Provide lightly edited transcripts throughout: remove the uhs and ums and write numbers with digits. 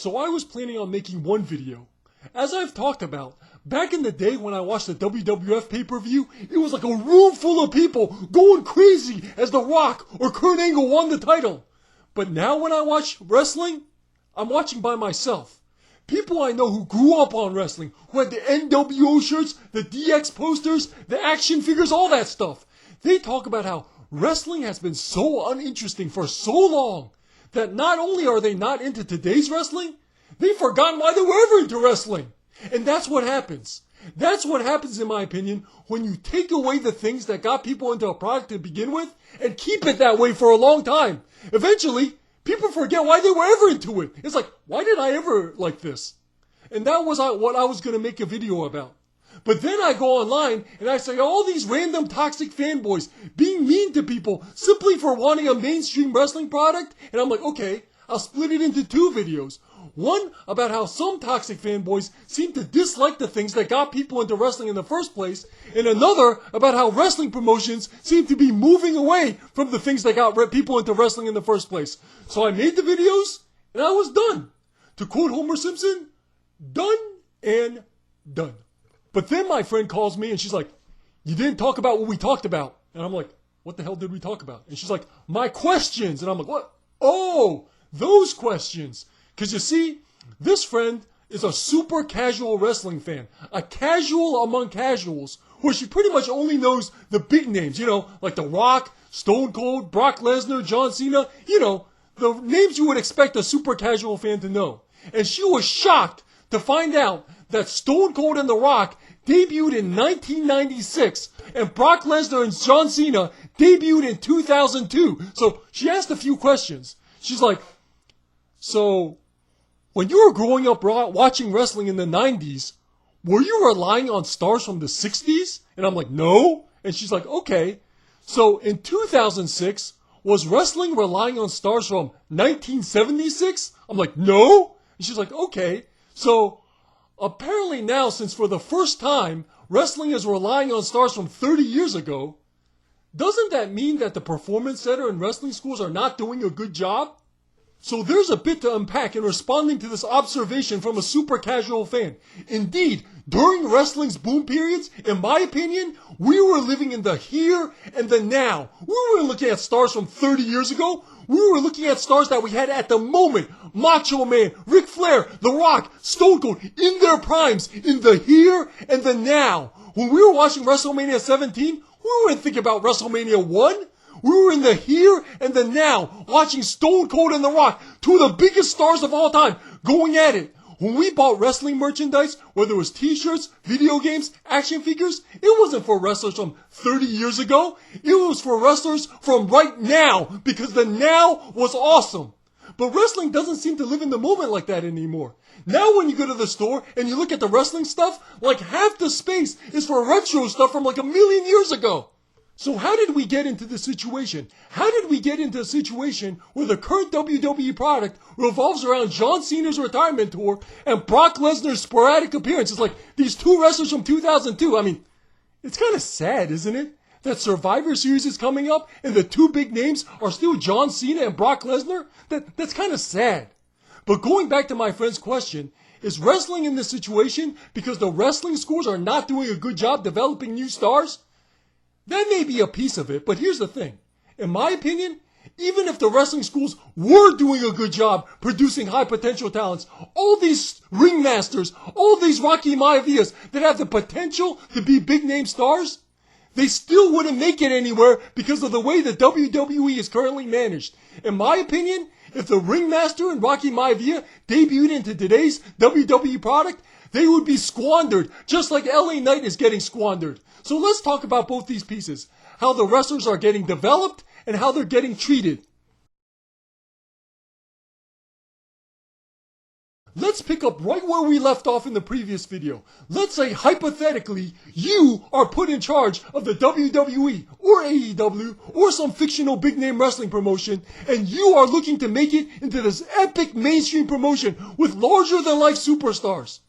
So I was planning on making one video. As I've talked about, back in the day when I watched the WWF pay-per-view, it was like a room full of people going crazy as The Rock or Kurt Angle won the title. But now when I watch wrestling, I'm watching by myself. People I know who grew up on wrestling, who had the NWO shirts, the DX posters, the action figures, all that stuff. They talk about how wrestling has been so uninteresting for so long that not only are they not into today's wrestling, they've forgotten why they were ever into wrestling. And that's what happens. That's what happens, in my opinion, when you take away the things that got people into a product to begin with and keep it that way for a long time. Eventually, people forget why they were ever into it. It's like, why did I ever like this? And that was what I was going to make a video about. But then I go online and I say all these random toxic fanboys being mean to people simply for wanting a mainstream wrestling product. And I'm like, okay, I'll split it into two videos. One about how some toxic fanboys seem to dislike the things that got people into wrestling in the first place. And another about how wrestling promotions seem to be moving away from the things that got people into wrestling in the first place. So I made the videos and I was done. To quote Homer Simpson, done and done. But then my friend calls me and she's like, you didn't talk about what we talked about. And I'm like, what the hell did we talk about? And she's like, my questions. And I'm like, what? Oh, those questions. Because you see, this friend is a super casual wrestling fan. A casual among casuals, where she pretty much only knows the big names, like The Rock, Stone Cold, Brock Lesnar, John Cena, the names you would expect a super casual fan to know. And she was shocked to find out that Stone Cold and The Rock debuted in 1996 and Brock Lesnar and John Cena debuted in 2002. So she asked a few questions. She's like, so when you were growing up watching wrestling in the 90s, were you relying on stars from the 60s? And I'm like, no. And she's like, okay. So in 2006, was wrestling relying on stars from 1976? I'm like, no. And she's like, okay. So apparently now, since for the first time, wrestling is relying on stars from 30 years ago, doesn't that mean that the performance center and wrestling schools are not doing a good job? So there's a bit to unpack in responding to this observation from a super casual fan. Indeed, during wrestling's boom periods, in my opinion, we were living in the here and the now. We weren't looking at stars from 30 years ago. We were looking at stars that we had at the moment. Macho Man, Ric Flair, The Rock, Stone Cold, in their primes, in the here and the now. When we were watching WrestleMania 17, we weren't thinking about WrestleMania 1. We were in the here and the now, watching Stone Cold and The Rock, two of the biggest stars of all time, going at it. When we bought wrestling merchandise, whether it was t-shirts, video games, action figures, it wasn't for wrestlers from 30 years ago. It was for wrestlers from right now, because the now was awesome. But wrestling doesn't seem to live in the moment like that anymore. Now when you go to the store and you look at the wrestling stuff, like half the space is for retro stuff from like a million years ago. So how did we get into this situation? How did we get into a situation where the current WWE product revolves around John Cena's retirement tour and Brock Lesnar's sporadic appearances? Like these two wrestlers from 2002. I mean, it's kind of sad, isn't it? That Survivor Series is coming up and the two big names are still John Cena and Brock Lesnar? That's kind of sad. But going back to my friend's question, is wrestling in this situation because the wrestling schools are not doing a good job developing new stars? That may be a piece of it, but here's the thing. In my opinion, even if the wrestling schools were doing a good job producing high potential talents, all these ringmasters, all these Rocky Maivas that have the potential to be big name stars, they still wouldn't make it anywhere because of the way the WWE is currently managed. In my opinion, if the ringmaster and Rocky Maivia debuted into today's WWE product, they would be squandered, just like LA Knight is getting squandered. So let's talk about both these pieces. How the wrestlers are getting developed and how they're getting treated. Let's pick up right where we left off in the previous video. Let's say, hypothetically, you are put in charge of the WWE or AEW or some fictional big name wrestling promotion, and you are looking to make it into this epic mainstream promotion with larger than life superstars.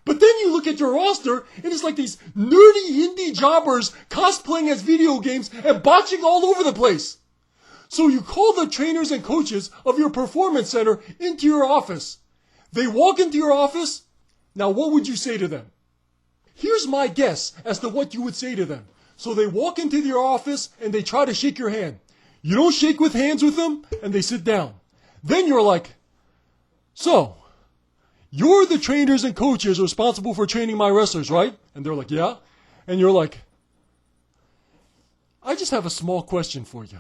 But then you look at your roster, and it's like these nerdy indie jobbers cosplaying as video games and botching all over the place. So you call the trainers and coaches of your performance center into your office. They walk into your office. Now, what would you say to them? Here's my guess as to what you would say to them. So they walk into your office and they try to shake your hand. You don't shake with hands with them and they sit down. Then you're like, so, you're the trainers and coaches responsible for training my wrestlers, right? And they're like, yeah. And you're like, I just have a small question for you.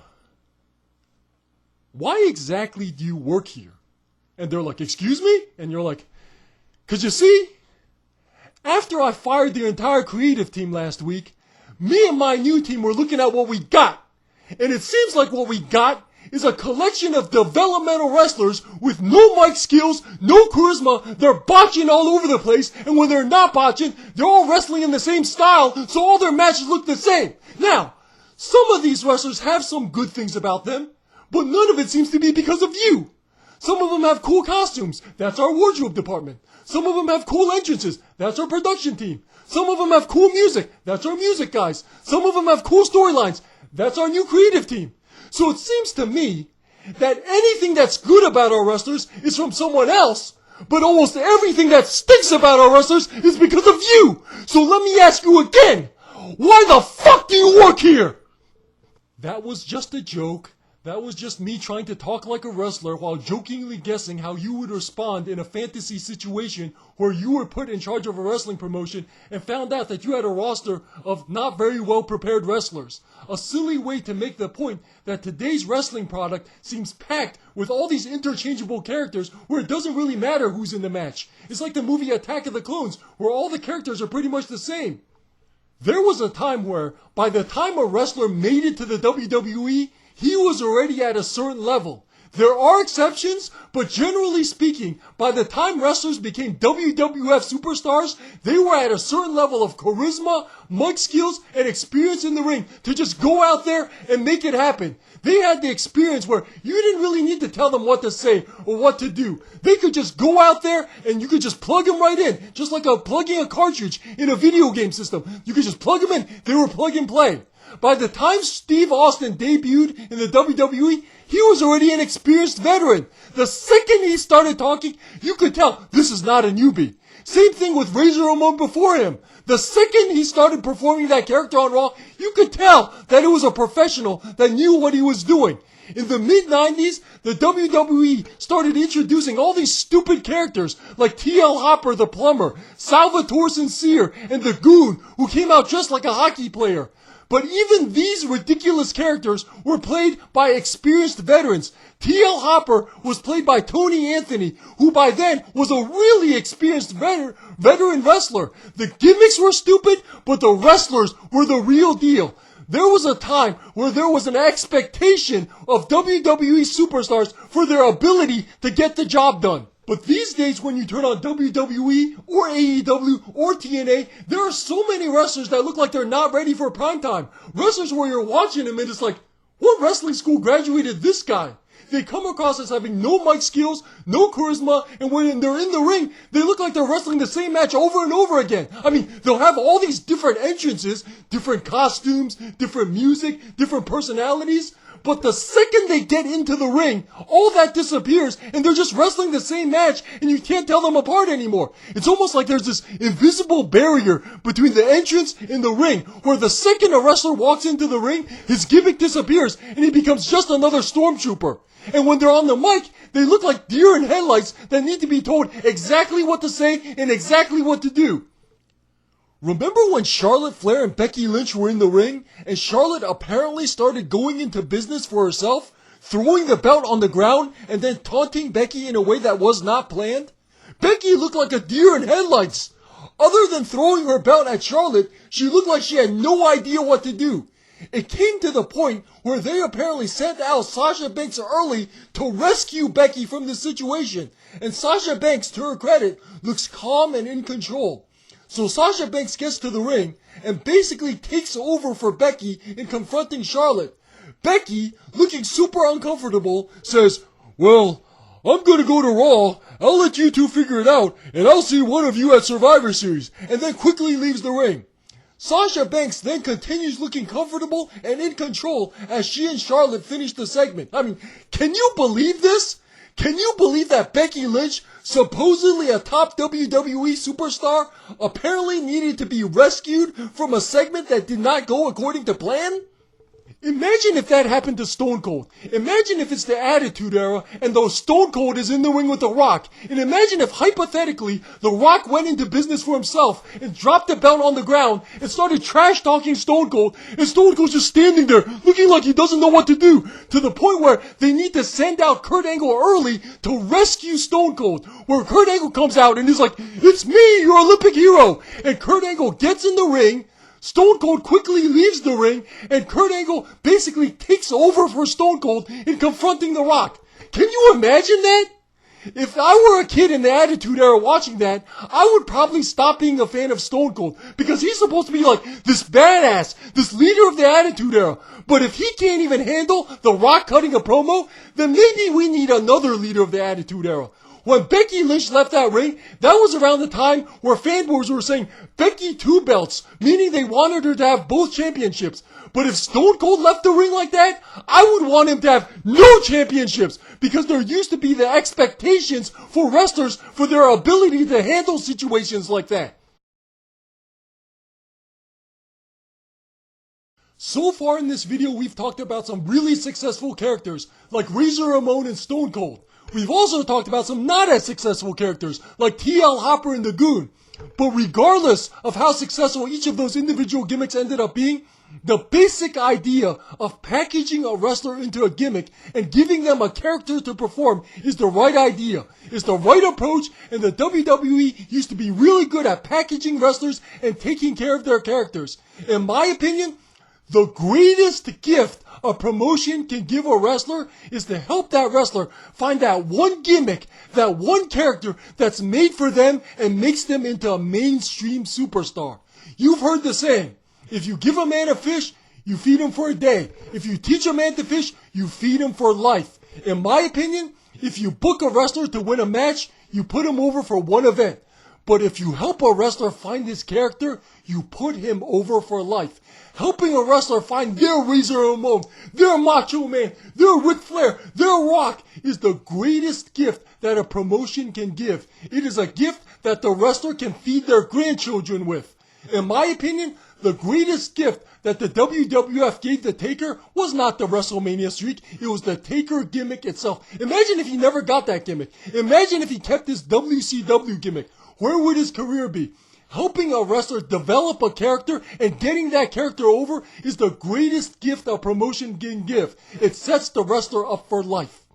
Why exactly do you work here? And they're like, excuse me? And you're like, because you see, after I fired the entire creative team last week, me and my new team were looking at what we got. And it seems like what we got is a collection of developmental wrestlers with no mic skills, no charisma. They're botching all over the place. And when they're not botching, they're all wrestling in the same style. So all their matches look the same. Now, some of these wrestlers have some good things about them, but none of it seems to be because of you. Some of them have cool costumes. That's our wardrobe department. Some of them have cool entrances. That's our production team. Some of them have cool music. That's our music guys. Some of them have cool storylines. That's our new creative team. So it seems to me that anything that's good about our wrestlers is from someone else, but almost everything that stinks about our wrestlers is because of you. So let me ask you again, why the fuck do you work here? That was just a joke. That was just me trying to talk like a wrestler while jokingly guessing how you would respond in a fantasy situation where you were put in charge of a wrestling promotion and found out that you had a roster of not very well prepared wrestlers. A silly way to make the point that today's wrestling product seems packed with all these interchangeable characters where it doesn't really matter who's in the match. It's like the movie Attack of the Clones where all the characters are pretty much the same. There was a time where by the time a wrestler made it to the WWE, he was already at a certain level. There are exceptions, but generally speaking, by the time wrestlers became WWF superstars, they were at a certain level of charisma, mic skills, and experience in the ring to just go out there and make it happen. They had the experience where you didn't really need to tell them what to say or what to do. They could just go out there and you could just plug them right in, just like plugging a cartridge in a video game system. You could just plug them in. They were plug and play. By the time Steve Austin debuted in the WWE, he was already an experienced veteran. The second he started talking, you could tell this is not a newbie. Same thing with Razor Ramon before him. The second he started performing that character on Raw, you could tell that it was a professional that knew what he was doing. In the mid-90s, the WWE started introducing all these stupid characters like T.L. Hopper the plumber, Salvatore Sincere, and the Goon, who came out just like a hockey player. But even these ridiculous characters were played by experienced veterans. T.L. Hopper was played by Tony Anthony, who by then was a really experienced veteran wrestler. The gimmicks were stupid, but the wrestlers were the real deal. There was a time where there was an expectation of WWE superstars for their ability to get the job done. But these days, when you turn on WWE or AEW or TNA, there are so many wrestlers that look like they're not ready for prime time. Wrestlers where you're watching them and it's like, what wrestling school graduated this guy? They come across as having no mic skills, no charisma, and when they're in the ring, they look like they're wrestling the same match over and over again. I mean, they'll have all these different entrances, different costumes, different music, different personalities. But the second they get into the ring, all that disappears and they're just wrestling the same match and you can't tell them apart anymore. It's almost like there's this invisible barrier between the entrance and the ring where the second a wrestler walks into the ring, his gimmick disappears and he becomes just another stormtrooper. And when they're on the mic, they look like deer in headlights that need to be told exactly what to say and exactly what to do. Remember when Charlotte Flair and Becky Lynch were in the ring and Charlotte apparently started going into business for herself, throwing the belt on the ground and then taunting Becky in a way that was not planned? Becky looked like a deer in headlights. Other than throwing her belt at Charlotte, she looked like she had no idea what to do. It came to the point where they apparently sent out Sasha Banks early to rescue Becky from the situation. And Sasha Banks, to her credit, looks calm and in control. So Sasha Banks gets to the ring and basically takes over for Becky in confronting Charlotte. Becky, looking super uncomfortable, says, well, I'm gonna go to Raw, I'll let you two figure it out, and I'll see one of you at Survivor Series, and then quickly leaves the ring. Sasha Banks then continues looking comfortable and in control as she and Charlotte finish the segment. I mean, can you believe this? Can you believe that Becky Lynch, supposedly a top WWE superstar, apparently needed to be rescued from a segment that did not go according to plan? Imagine if that happened to Stone Cold. Imagine if it's the Attitude Era and though Stone Cold is in the ring with The Rock. And imagine if hypothetically The Rock went into business for himself and dropped the belt on the ground and started trash talking Stone Cold, and Stone Cold's just standing there looking like he doesn't know what to do, to the point where they need to send out Kurt Angle early to rescue Stone Cold, where Kurt Angle comes out and is like, "It's me, your Olympic hero," and Kurt Angle gets in the ring. Stone Cold quickly leaves the ring, and Kurt Angle basically takes over for Stone Cold in confronting The Rock. Can you imagine that? If I were a kid in the Attitude Era watching that, I would probably stop being a fan of Stone Cold, because he's supposed to be like this badass, this leader of the Attitude Era. But if he can't even handle The Rock cutting a promo, then maybe we need another leader of the Attitude Era. When Becky Lynch left that ring, that was around the time where fanboys were saying Becky 2 belts, meaning they wanted her to have both championships. But if Stone Cold left the ring like that, I would want him to have no championships, because there used to be the expectations for wrestlers for their ability to handle situations like that. So far in this video, we've talked about some really successful characters like Razor Ramon and Stone Cold. We've also talked about some not as successful characters like TL Hopper and the Goon. But regardless of how successful each of those individual gimmicks ended up being, the basic idea of packaging a wrestler into a gimmick and giving them a character to perform is the right idea. It's the right approach, and the WWE used to be really good at packaging wrestlers and taking care of their characters. In my opinion, the greatest gift a promotion can give a wrestler is to help that wrestler find that one gimmick, that one character that's made for them and makes them into a mainstream superstar. You've heard the saying, if you give a man a fish, you feed him for a day. If you teach a man to fish, you feed him for life. In my opinion, if you book a wrestler to win a match, you put him over for one event. But if you help a wrestler find his character, you put him over for life. Helping a wrestler find their Razor Ramon, their Macho Man, their Ric Flair, their Rock is the greatest gift that a promotion can give. It is a gift that the wrestler can feed their grandchildren with. In my opinion, the greatest gift that the WWF gave the Taker was not the WrestleMania streak, it was the Taker gimmick itself. Imagine if he never got that gimmick. Imagine if he kept this WCW gimmick. Where would his career be? Helping a wrestler develop a character and getting that character over is the greatest gift a promotion can give. It sets the wrestler up for life.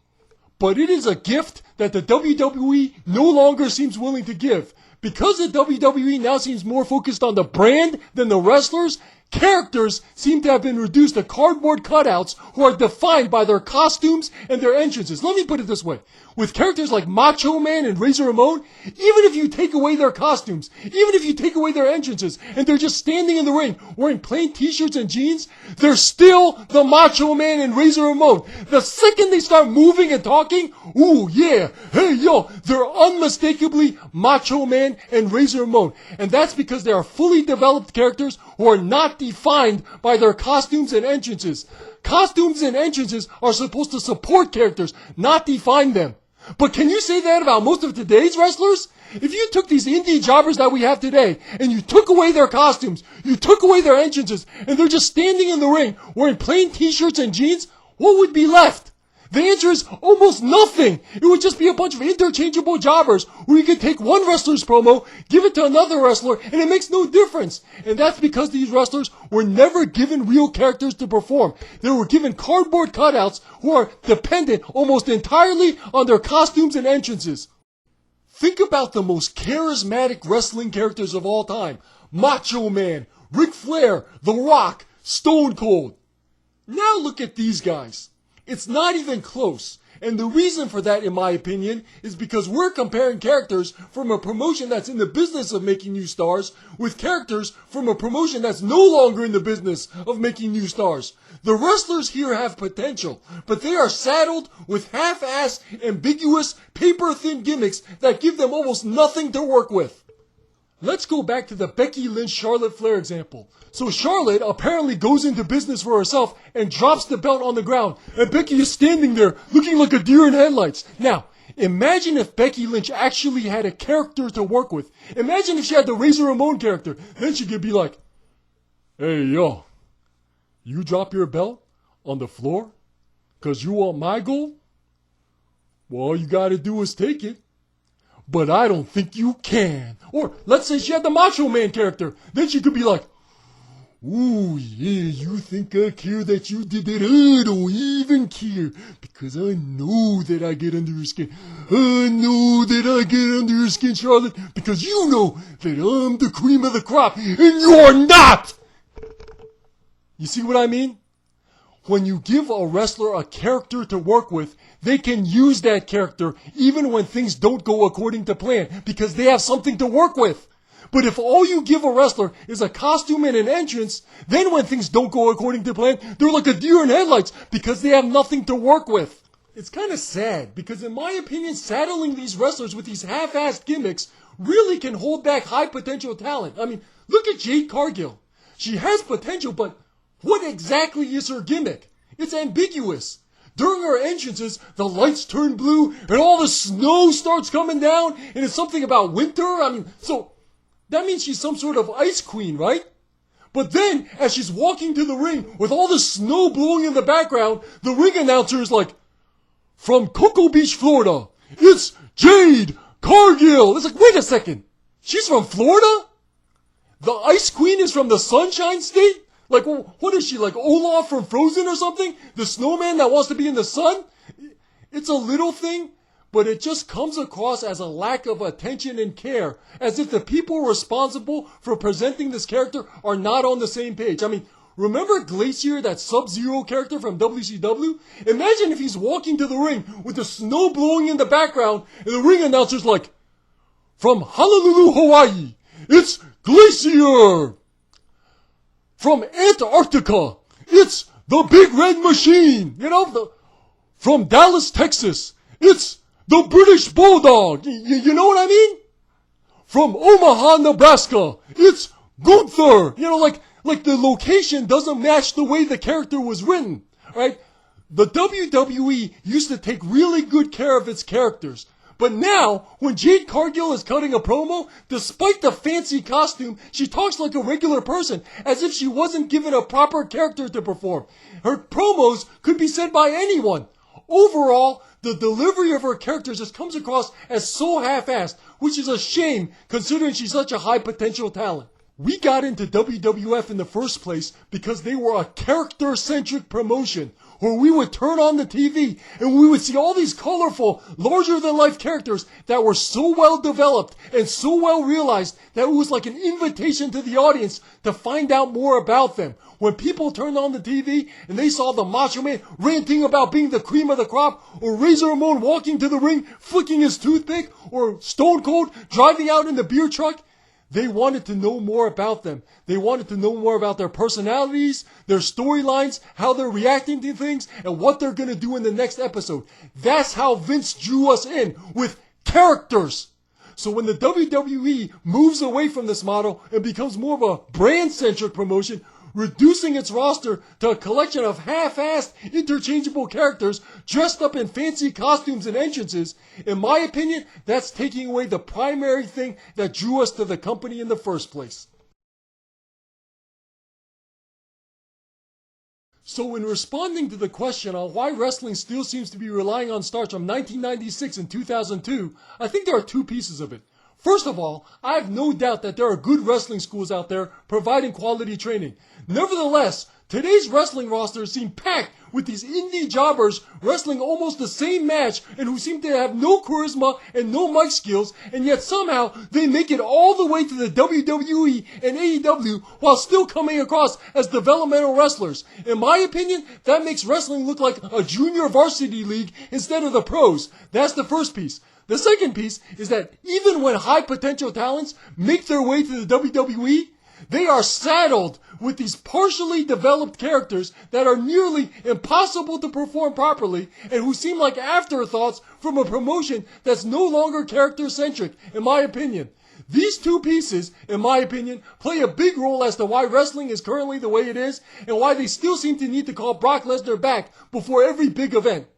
But it is a gift that the WWE no longer seems willing to give. Because the WWE now seems more focused on the brand than the wrestlers, characters seem to have been reduced to cardboard cutouts who are defined by their costumes and their entrances. Let me put it this way. With characters like Macho Man and Razor Ramon, even if you take away their costumes, even if you take away their entrances, and they're just standing in the ring wearing plain t-shirts and jeans, they're still the Macho Man and Razor Ramon. The second they start moving and talking, ooh yeah, hey yo, they're unmistakably Macho Man and Razor Ramon. And that's because they are fully developed characters who are not defined by their costumes and entrances. Costumes and entrances are supposed to support characters, not define them. But can you say that about most of today's wrestlers? If you took these indie jobbers that we have today, and you took away their costumes, you took away their entrances, and they're just standing in the ring wearing plain t-shirts and jeans, what would be left? The answer is almost nothing. It would just be a bunch of interchangeable jobbers where you could take one wrestler's promo, give it to another wrestler, and it makes no difference. And that's because these wrestlers were never given real characters to perform. They were given cardboard cutouts who are dependent almost entirely on their costumes and entrances. Think about the most charismatic wrestling characters of all time. Macho Man, Ric Flair, The Rock, Stone Cold. Now look at these guys. It's not even close. And the reason for that, in my opinion, is because we're comparing characters from a promotion that's in the business of making new stars with characters from a promotion that's no longer in the business of making new stars. The wrestlers here have potential, but they are saddled with half-assed, ambiguous, paper-thin gimmicks that give them almost nothing to work with. Let's go back to the Becky Lynch-Charlotte Flair example. So Charlotte apparently goes into business for herself and drops the belt on the ground, and Becky is standing there looking like a deer in headlights. Now, Imagine if Becky Lynch actually had a character to work with. Imagine if she had the Razor Ramon character. Then she could be like, hey, yo, you drop your belt on the floor because you want my gold? Well, all you got to do is take it. But I don't think you can. Or let's say she had the Macho Man character. Then she could be like, ooh, yeah, you think I care that you did that? I don't even care. Because I know that I get under your skin. I know that I get under your skin, Charlotte. Because you know that I'm the cream of the crop. And you're not! You see what I mean? When you give a wrestler a character to work with, they can use that character even when things don't go according to plan because they have something to work with. But if all you give a wrestler is a costume and an entrance, then when things don't go according to plan, they're like a deer in headlights because they have nothing to work with. It's kind of sad because in my opinion, saddling these wrestlers with these half-assed gimmicks really can hold back high potential talent. I mean, look at Jade Cargill. She has potential, but what exactly is her gimmick? It's ambiguous. During her entrances, the lights turn blue and all the snow starts coming down and it's something about winter. I mean, so that means she's some sort of ice queen, right? But then, as she's walking to the ring with all the snow blowing in the background, the ring announcer is like, from Cocoa Beach, Florida, it's Jade Cargill. It's like, wait a second. She's from Florida? The ice queen is from the Sunshine State? Like, what is she, like Olaf from Frozen or something? The snowman that wants to be in the sun? It's a little thing, but it just comes across as a lack of attention and care, as if the people responsible for presenting this character are not on the same page. I mean, remember Glacier, that Sub-Zero character from WCW? Imagine if he's walking to the ring with the snow blowing in the background, and the ring announcer's like, from Honolulu, Hawaii, it's Glacier! From Antarctica, it's the Big Red Machine. You know, from Dallas, Texas, it's the British Bulldog. You know what I mean? From Omaha, Nebraska, it's Gunther. You know, like the location doesn't match the way the character was written, right? The WWE used to take really good care of its characters. But now, when Jade Cargill is cutting a promo, despite the fancy costume, she talks like a regular person, as if she wasn't given a proper character to perform. Her promos could be said by anyone. Overall, the delivery of her characters just comes across as so half-assed, which is a shame considering she's such a high potential talent. We got into WWF in the first place because they were a character-centric promotion, where we would turn on the TV and we would see all these colorful, larger-than-life characters that were so well developed and so well realized that it was like an invitation to the audience to find out more about them. When people turned on the TV and they saw the Macho Man ranting about being the cream of the crop, or Razor Ramon walking to the ring flicking his toothpick, or Stone Cold driving out in the beer truck, they wanted to know more about them. They wanted to know more about their personalities, their storylines, how they're reacting to things, and what they're going to do in the next episode. That's how Vince drew us in, with characters. So when the WWE moves away from this model and becomes more of a brand-centric promotion, reducing its roster to a collection of half-assed, interchangeable characters dressed up in fancy costumes and entrances, in my opinion, that's taking away the primary thing that drew us to the company in the first place. So in responding to the question on why wrestling still seems to be relying on stars from 1996 and 2002, I think there are two pieces of it. First of all, I have no doubt that there are good wrestling schools out there providing quality training. Nevertheless, today's wrestling rosters seem packed with these indie jobbers wrestling almost the same match and who seem to have no charisma and no mic skills, and yet somehow they make it all the way to the WWE and AEW while still coming across as developmental wrestlers. In my opinion, that makes wrestling look like a junior varsity league instead of the pros. That's the first piece. The second piece is that even when high potential talents make their way to the WWE, they are saddled with these partially developed characters that are nearly impossible to perform properly and who seem like afterthoughts from a promotion that's no longer character-centric, in my opinion. These two pieces, in my opinion, play a big role as to why wrestling is currently the way it is and why they still seem to need to call Brock Lesnar back before every big event.